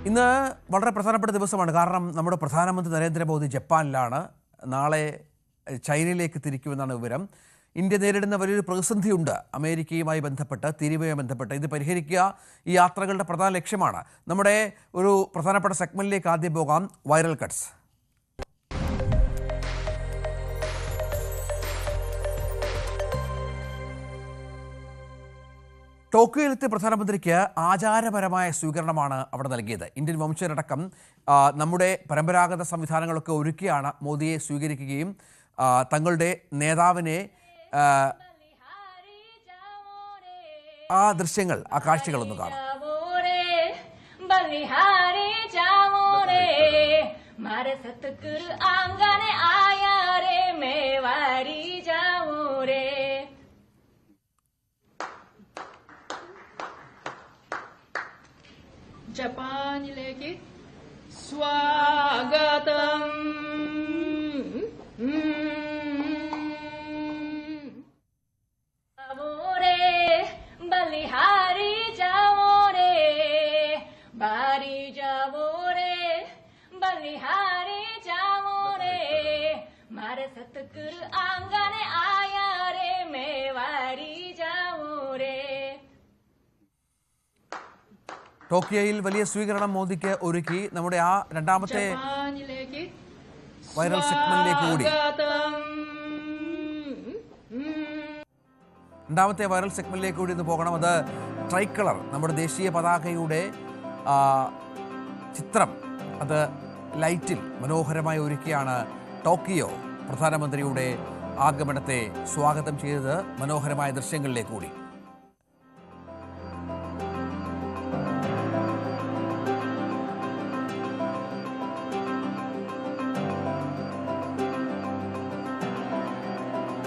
ഇന്ന് വളരെ പ്രധാനപ്പെട്ട ദിവസമാണ്. കാരണം നമ്മുടെ പ്രധാനമന്ത്രി നരേന്ദ്രമോദി ജപ്പാനിലാണ്. നാളെ ചൈനയിലേക്ക് തിരിക്കുമെന്നാണ് വിവരം. ഇന്ത്യ നേരിടുന്ന വലിയൊരു പ്രതിസന്ധിയുണ്ട് അമേരിക്കയുമായി ബന്ധപ്പെട്ട്, തീരുവയുമായി ബന്ധപ്പെട്ട്. ഇത് പരിഹരിക്കുക ഈ യാത്രകളുടെ പ്രധാന ലക്ഷ്യമാണ്. നമ്മുടെ ഒരു പ്രധാനപ്പെട്ട സെഗ്മെന്റിലേക്ക് ആദ്യം പോകാം. Viral cuts. ടോക്കിയോയിലെത്തിയ പ്രധാനമന്ത്രിക്ക് ആചാരപരമായ സ്വീകരണമാണ് അവിടെ നൽകിയത്. ഇന്ത്യൻ വംശജരടക്കം നമ്മുടെ പരമ്പരാഗത സംവിധാനങ്ങളൊക്കെ ഒരുക്കിയാണ് മോദിയെ സ്വീകരിക്കുകയും തങ്ങളുടെ നേതാവിനെ ആ ദൃശ്യങ്ങൾ, ആ കാഴ്ചകളൊന്ന് കാണാം. ജപ്പാനിലേക്ക് സ്വാഗതം. ബലിഹാരി ജാവോരേ ബാരി ജാവോരേ ബലിഹാരി ജാവോരേ മാരെ സത്ഗുരു ആംഗനെ ആയാ രേ മേവാരി ജാവോരേ. ടോക്കിയോയിൽ വലിയ സ്വീകരണം മോദിക്ക് ഒരുക്കി. നമ്മുടെ ആ രണ്ടാമത്തെ വൈറൽ സെഗ്മെന്റിലേക്ക് കൂടി ഇന്ന് പോകണം. അത് ട്രൈക്കളർ, നമ്മുടെ ദേശീയ പതാകയുടെ ചിത്രം, അത് ലൈറ്റിൽ മനോഹരമായി ഒരുക്കിയാണ് ടോക്കിയോ പ്രധാനമന്ത്രിയുടെ ആഗമനത്തെ സ്വാഗതം ചെയ്തത്. മനോഹരമായ ദൃശ്യങ്ങളിലേക്ക് കൂടി